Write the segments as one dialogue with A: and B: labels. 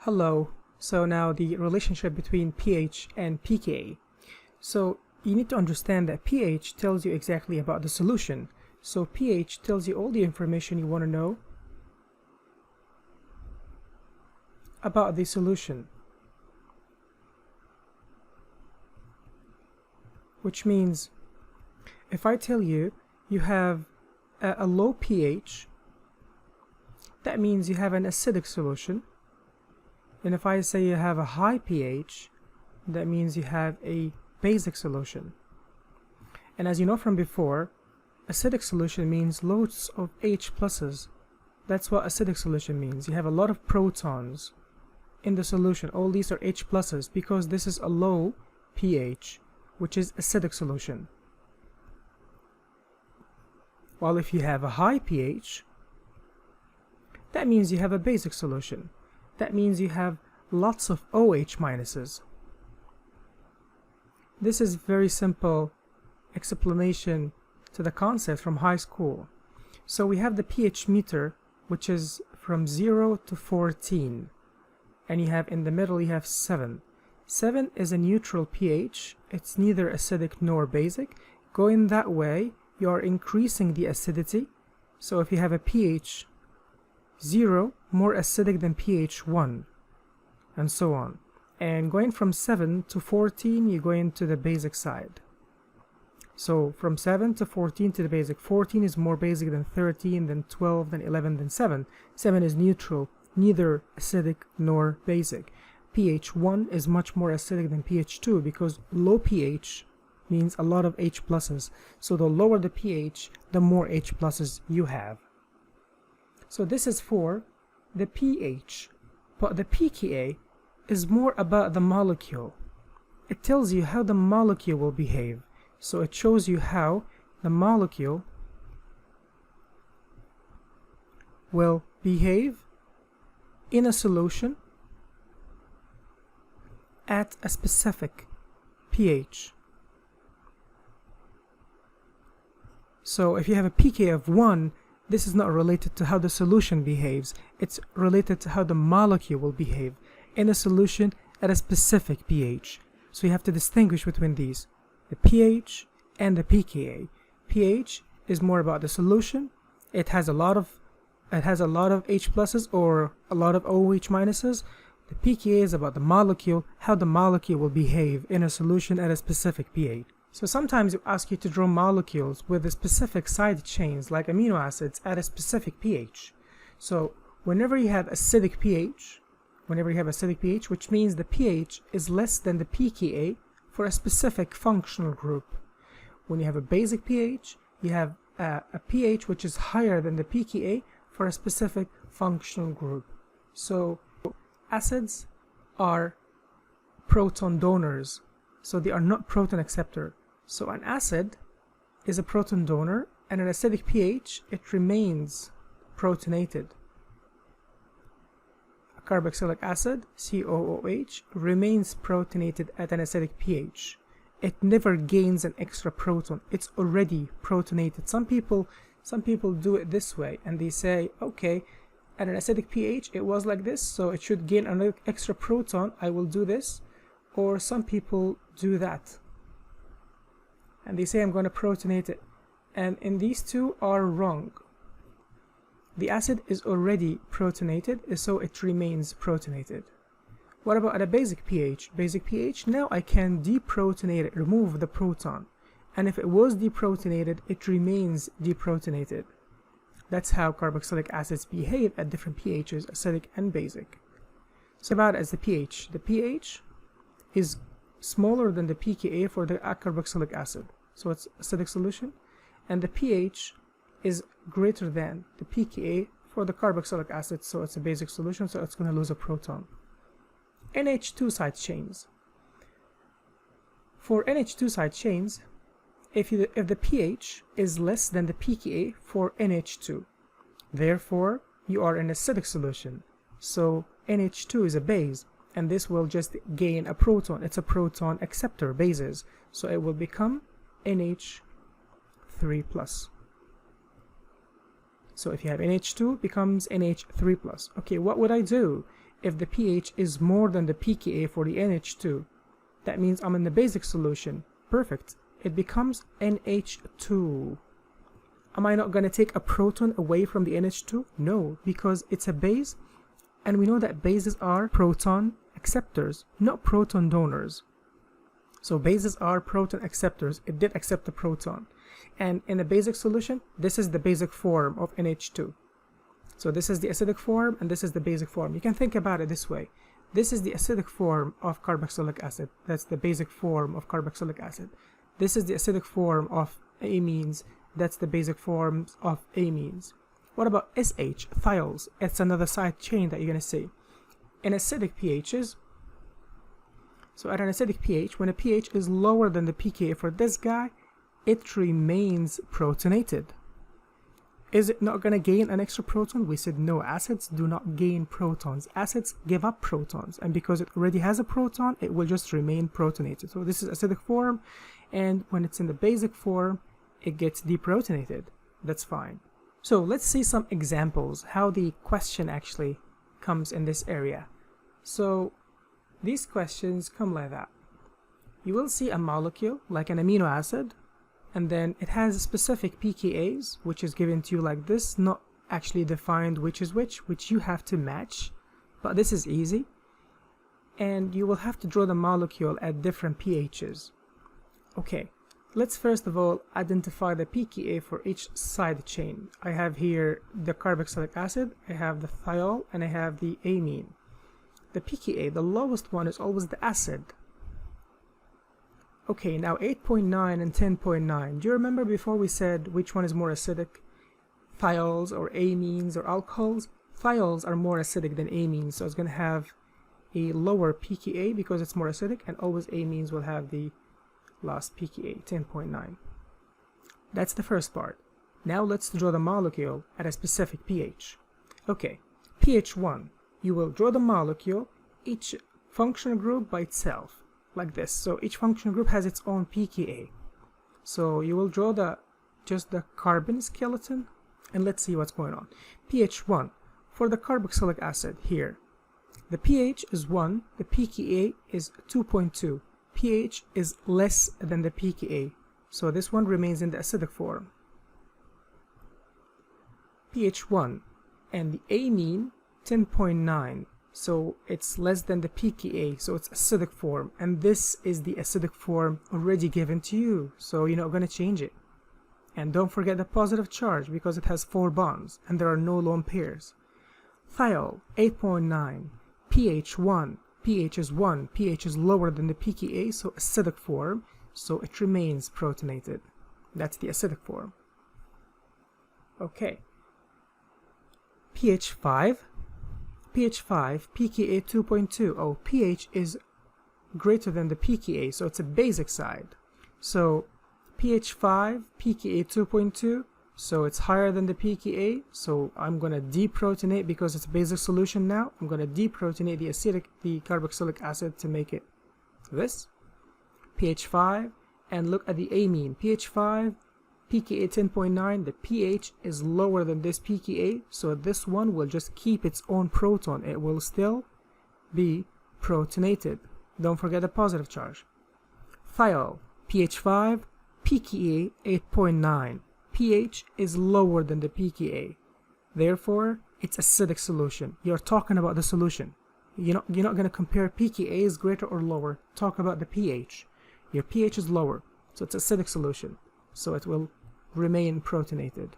A: Hello. So now the relationship between pH and pKa. So you need to understand that pH tells you exactly about the solution. So pH tells you all the information you want to know about the solution. Which means if I tell you you have a low pH, that means you have an acidic solution. And if I say you have a high pH, that means you have a basic solution. And as you know from before, acidic solution means loads of H pluses. That's what acidic solution means. You have a lot of protons in the solution. All these are H pluses because this is a low pH, which is acidic solution. While if you have a high pH, that means you have a basic solution. That means you have lots of OH minuses. This is very simple explanation to the concept from high school. So we have the pH meter, which is from 0 to 14. And you have in the middle you have 7. 7 is a neutral pH. It's neither acidic nor basic. Going that way, you are increasing the acidity. So if you have a pH 0, more acidic than pH 1, and so on. And going from 7 to 14, you go into the basic side. So from 7 to 14 to the basic. 14 is more basic than 13, then 12, then 11, then 7. 7 is neutral, neither acidic nor basic. pH 1 is much more acidic than pH 2 because low pH means a lot of H pluses. So the lower the pH, the more H pluses you have. So this is for the pH. But the pKa is more about the molecule. It tells you how the molecule will behave. So it shows you how the molecule will behave in a solution at a specific pH. So if you have a pKa of 1, this is not related to how the solution behaves. It's related to how the molecule will behave in a solution at a specific pH. So you have to distinguish between these, the pH and the pKa. pH is more about the solution. It has a lot of H pluses or a lot of OH minuses. The pKa is about the molecule, how the molecule will behave in a solution at a specific pH. So sometimes you ask you to draw molecules with the specific side chains like amino acids at a specific pH. So whenever you have acidic pH, which means the pH is less than the pKa for a specific functional group. When you have a basic pH, you have a pH which is higher than the pKa for a specific functional group. So acids are proton donors, so they are not proton acceptor. So an acid is a proton donor, and at acidic pH, it remains protonated. A carboxylic acid, COOH, remains protonated at an acidic pH. It never gains an extra proton. It's already protonated. Some people do it this way, and they say, okay, at an acidic pH, it was like this, so it should gain an extra proton. I will do this. Or some people do that. And they say, I'm going to protonate it. And these two are wrong. The acid is already protonated, so it remains protonated. What about at a basic pH? Basic pH, now I can deprotonate it, remove the proton. And if it was deprotonated, it remains deprotonated. That's how carboxylic acids behave at different pHs, acidic and basic. So about as the pH. The pH is smaller than the pKa for the carboxylic acid, so it's acidic solution, and the pH is greater than the pKa for the carboxylic acid, so it's a basic solution, so it's going to lose a proton. NH2 side chains. For NH2 side chains, if the pH is less than the pKa for NH2, therefore you are an acidic solution, so NH2 is a base, and this will just gain a proton. It's a proton acceptor, bases, so it will become NH3+. So if you have NH2, becomes NH3+. Okay, what would I do? If the pH is more than the pKa for the NH2, that means I'm in the basic solution. Perfect. It becomes NH2. Am I not going to take a proton away from the NH2? No, because it's a base, and we know that bases are proton acceptors, not proton donors. So bases are proton acceptors. It did accept the proton. And in a basic solution, this is the basic form of NH2. So this is the acidic form, and this is the basic form. You can think about it this way. This is the acidic form of carboxylic acid. That's the basic form of carboxylic acid. This is the acidic form of amines. That's the basic form of amines. What about SH, thiols? It's another side chain that you're going to see. In acidic pHs, so at an acidic pH, when a pH is lower than the pKa for this guy, it remains protonated. Is it not going to gain an extra proton? We said no, acids do not gain protons. Acids give up protons, and because it already has a proton, it will just remain protonated. So this is acidic form, and when it's in the basic form, it gets deprotonated. That's fine. So let's see some examples how the question actually comes in this area. So these questions come like that. You will see a molecule like an amino acid, and then it has specific pKa's, which is given to you like this, not actually defined which is which you have to match, but this is easy. And you will have to draw the molecule at different pHs. Okay, let's first of all identify the pKa for each side chain. I have here the carboxylic acid, I have the thiol, and I have the amine. The pKa, the lowest one, is always the acid. Okay, now 8.9 and 10.9. Do you remember before we said which one is more acidic? Thiols or amines or alcohols? Thiols are more acidic than amines, so it's going to have a lower pKa because it's more acidic, and always amines will have the last pKa, 10.9. That's the first part. Now let's draw the molecule at a specific pH. Okay, pH 1. You will draw the molecule, each functional group by itself, like this. So each functional group has its own pKa. So you will draw just the carbon skeleton, and let's see what's going on. pH 1. For the carboxylic acid here, the pH is 1, the pKa is 2.2. pH is less than the pKa, so this one remains in the acidic form. pH 1 and the amine 10.9, so it's less than the pKa, so it's acidic form, and this is the acidic form already given to you, so you're not going to change it. And don't forget the positive charge because it has 4 bonds and there are no lone pairs. Thiol 8.9, pH 1, pH is 1, pH is lower than the pKa, so acidic form, so it remains protonated. That's the acidic form. Okay. pH 5, pKa 2.2. Oh, pH is greater than the pKa, so it's a basic side. So pH 5, pKa 2.2, so it's higher than the pKa, so I'm going to deprotonate because it's a basic solution now. I'm going to deprotonate the carboxylic acid to make it this. pH 5, and look at the amine. pH 5, pKa 10.9, the pH is lower than this pKa, so this one will just keep its own proton. It will still be protonated. Don't forget the positive charge. Thiol, pH 5, pKa 8.9. pH is lower than the pKa. Therefore, it's acidic solution. You're talking about the solution. You're not going to compare pKa is greater or lower. Talk about the pH. Your pH is lower, so it's acidic solution. So it will remain protonated.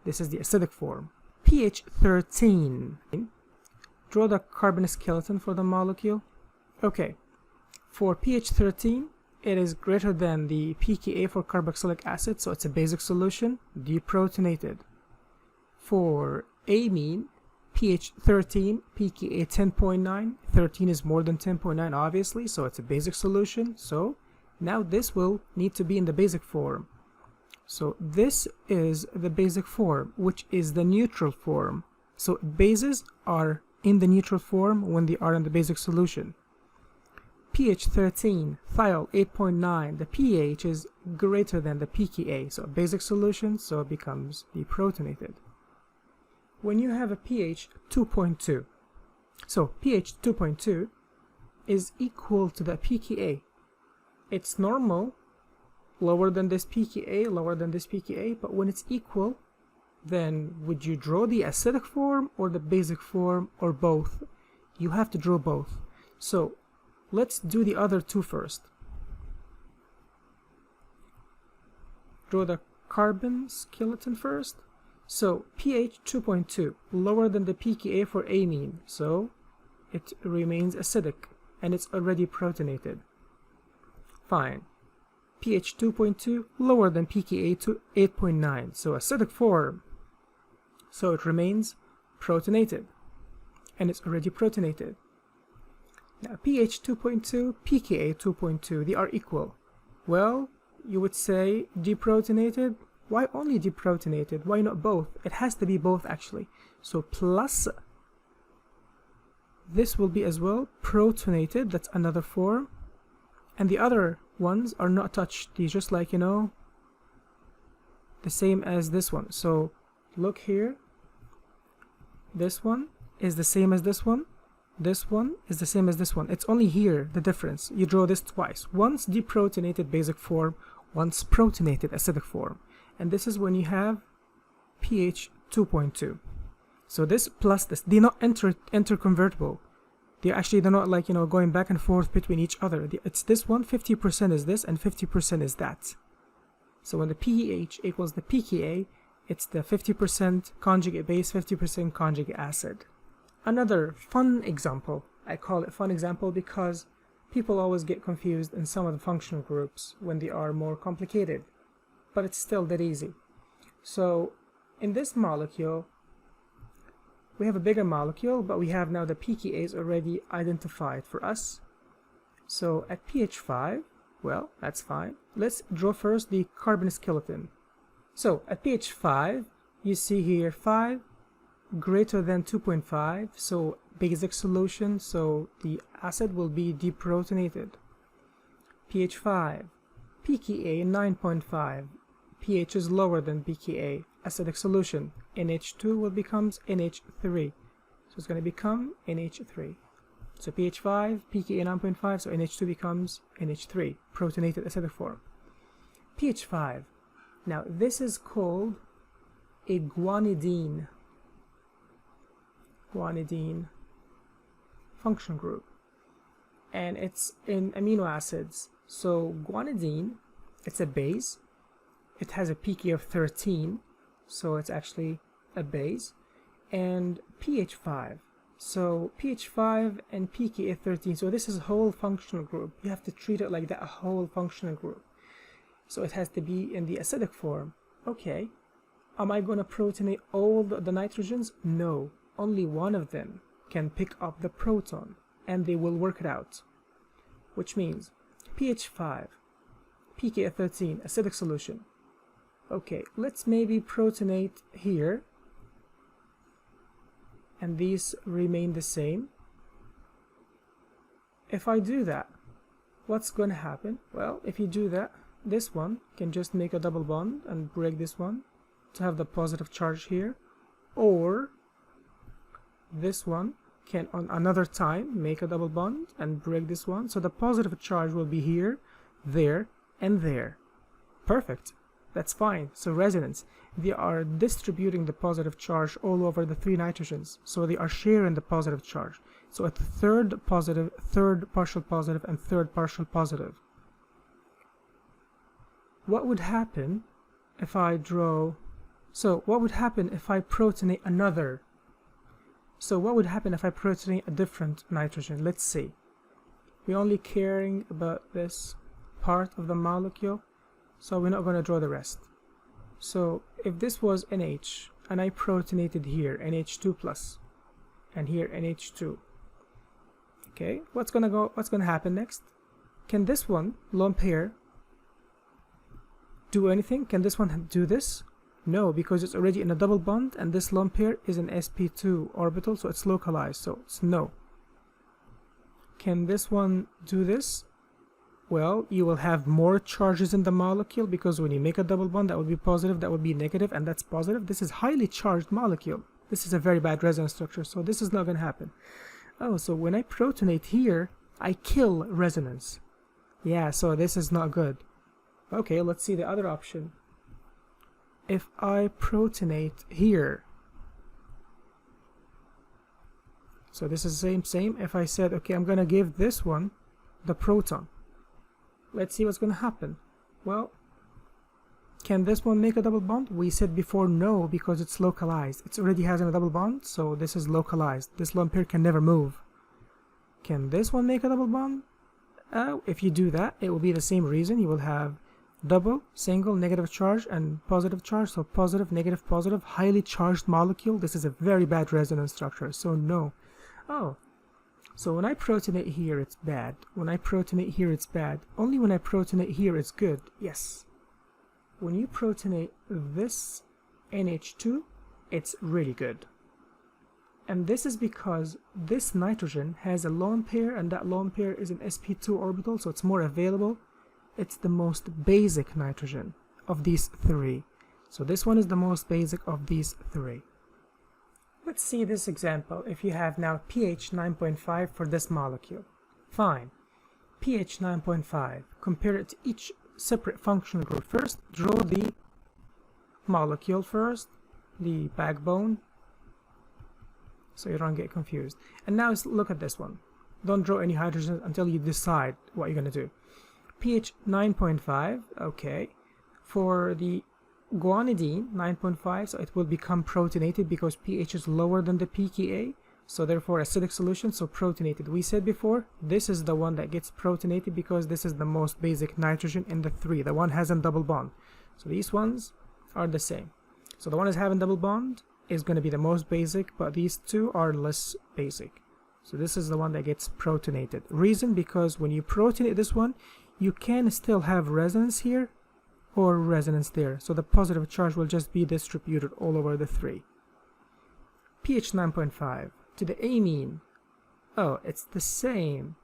A: This is the acidic form. pH 13. Draw the carbon skeleton for the molecule. Okay, for pH 13, it is greater than the pKa for carboxylic acid, so it's a basic solution, deprotonated. For amine, pH 13, pKa 10.9, 13 is more than 10.9 obviously, so it's a basic solution, so now this will need to be in the basic form. So this is the basic form, which is the neutral form. So bases are in the neutral form when they are in the basic solution. pH 13, thiol 8.9, the pH is greater than the pKa, so a basic solution, so it becomes deprotonated. When you have a pH 2.2, So pH 2.2 is equal to the pKa. It's normal, lower than this pKa, lower than this pKa, but when it's equal, then would you draw the acidic form or the basic form or both? You have to draw both. So let's do the other two first. Draw the carbon skeleton first. So pH 2.2, lower than the pKa for amine, so it remains acidic and it's already protonated. Fine. pH 2.2, lower than pKa to 8.9, so acidic form, so it remains protonated and it's already protonated. Now pH 2.2, pKa 2.2, they are equal. Well, you would say deprotonated. Why only deprotonated? Why not both? It has to be both actually. So plus this will be as well protonated, that's another form, and the other ones are not touched. These just like, you know, the same as this one. So look here, this one is the same as this one, this one is the same as this one. It's only here the difference. You draw this twice, once deprotonated basic form, once protonated acidic form, and this is when you have pH 2.2. So this plus this, they're not interconvertible. They're not like, you know, going back and forth between each other. It's this one, 50% is this and 50% is that. So when the pH equals the pKa, it's the 50% conjugate base, 50% conjugate acid. Another fun example, I call it fun example because people always get confused in some of the functional groups when they are more complicated, but it's still that easy. So in this molecule, we have a bigger molecule, but we have now the pKa's already identified for us. So at pH 5, well, that's fine. Let's draw first the carbon skeleton. So at pH 5, you see here 5 greater than 2.5, so basic solution, so the acid will be deprotonated. pH 5, pKa 9.5, pH is lower than pKa, acidic solution, NH2 will becomes NH3, so it's going to become NH3. So pH 5, pKa 9.5, so NH2 becomes NH3, protonated acidic form. pH 5, now this is called a guanidine function group, and it's in amino acids. So guanidine, it's a base, it has a pKa of 13, so it's actually a base, and pH 5, so pH 5 and pKa 13, so this is a whole functional group. You have to treat it like that, a whole functional group, so it has to be in the acidic form. Okay, am I going to protonate all the nitrogens? No, only one of them can pick up the proton and they will work it out, which means pH 5, pKa 13, acidic solution. Okay, let's maybe protonate here and these remain the same. If I do that, what's going to happen? Well, if you do that, this one can just make a double bond and break this one to have the positive charge here, or this one can on another time make a double bond and break this one, so the positive charge will be here, there, and there. Perfect, that's fine. So resonance, they are distributing the positive charge all over the three nitrogens, so they are sharing the positive charge. So at the third positive, third partial positive, and third partial positive. What would happen if I draw, so what would happen if I protonate another? So what would happen if I protonate a different nitrogen? Let's see. We're only caring about this part of the molecule, so we're not going to draw the rest. So if this was NH and I protonated here NH2 plus and here NH2, okay, what's gonna happen next? Can this one lone pair do anything? Can this one do this? No, because it's already in a double bond and this lone pair is an sp2 orbital, so it's localized, so it's no. Can this one do this? Well, you will have more charges in the molecule, because when you make a double bond, that will be positive, that will be negative, and that's positive. This is highly charged molecule. This is a very bad resonance structure, so this is not going to happen. Oh, so when I protonate here, I kill resonance. Yeah, so this is not good. Okay, let's see the other option. If I protonate here, so this is the same. If I said, okay, I'm gonna give this one the proton, let's see what's gonna happen. Well, can this one make a double bond? We said before no, because it's localized. It already has a double bond, so this is localized. This lone pair can never move. Can this one make a double bond? If you do that, it will be the same reason. You will have double, single, negative charge, and positive charge. So positive, negative, positive, highly charged molecule. This is a very bad resonance structure, so no. Oh, so when I protonate here, it's bad. When I protonate here, it's bad. Only when I protonate here, it's good. Yes. When you protonate this NH2, it's really good. And this is because this nitrogen has a lone pair, and that lone pair is an sp2 orbital, so it's more available. It's the most basic nitrogen of these three. So this one is the most basic of these three. Let's see this example. If you have now pH 9.5 for this molecule. Fine. pH 9.5. Compare it to each separate functional group. First, draw the molecule first, the backbone, so you don't get confused. And now look at this one. Don't draw any hydrogens until you decide what you're going to do. pH 9.5, okay. For the guanidine, 9.5, so it will become protonated because pH is lower than the pKa, so therefore acidic solution, so protonated. We said before, this is the one that gets protonated because this is the most basic nitrogen in the three. The one hasn't double bond. So these ones are the same. So the one is having double bond is going to be the most basic, but these two are less basic. So this is the one that gets protonated. Reason, because when you protonate this one, you can still have resonance here or resonance there. So the positive charge will just be distributed all over the three. pH 9.5 to the amine. Oh, it's the same.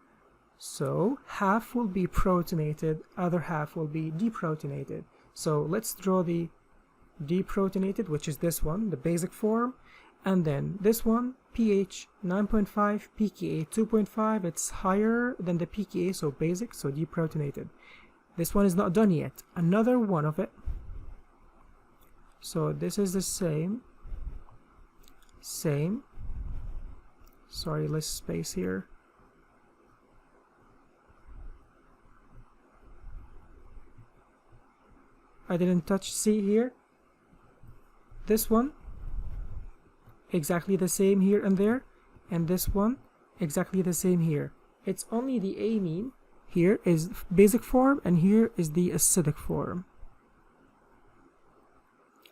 A: So half will be protonated, other half will be deprotonated. So let's draw the deprotonated, which is this one, the basic form, and then this one, pH 9.5, pKa 2.5, it's higher than the pKa, so basic, so deprotonated. This one is not done yet. Another one of it. So this is the same. Sorry, less space here. I didn't touch C here. This one, exactly the same here and there. And this one, exactly the same here. It's only the amine here is basic form, and here is the acidic form.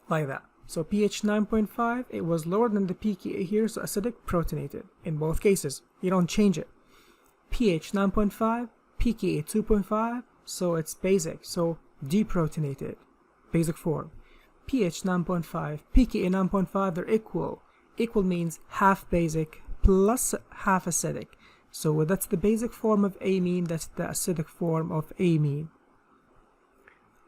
A: Like that. So pH 9.5, it was lower than the pKa here, so acidic, protonated. In both cases, you don't change it. pH 9.5, pKa 2.5, so it's basic, so deprotonated, basic form. pH 9.5, pKa 9.5, they're equal. Equal means half basic plus half acidic. So that's the basic form of amine, that's the acidic form of amine.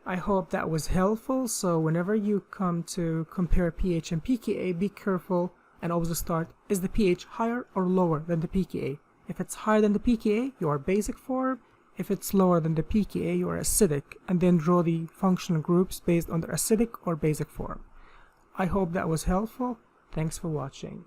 A: I hope that was helpful. So whenever you come to compare pH and pKa, be careful and always start, is the pH higher or lower than the pKa? If it's higher than the pKa, you are basic form. If it's lower than the pKa, you are acidic, and then draw the functional groups based on their acidic or basic form. I hope that was helpful. Thanks for watching.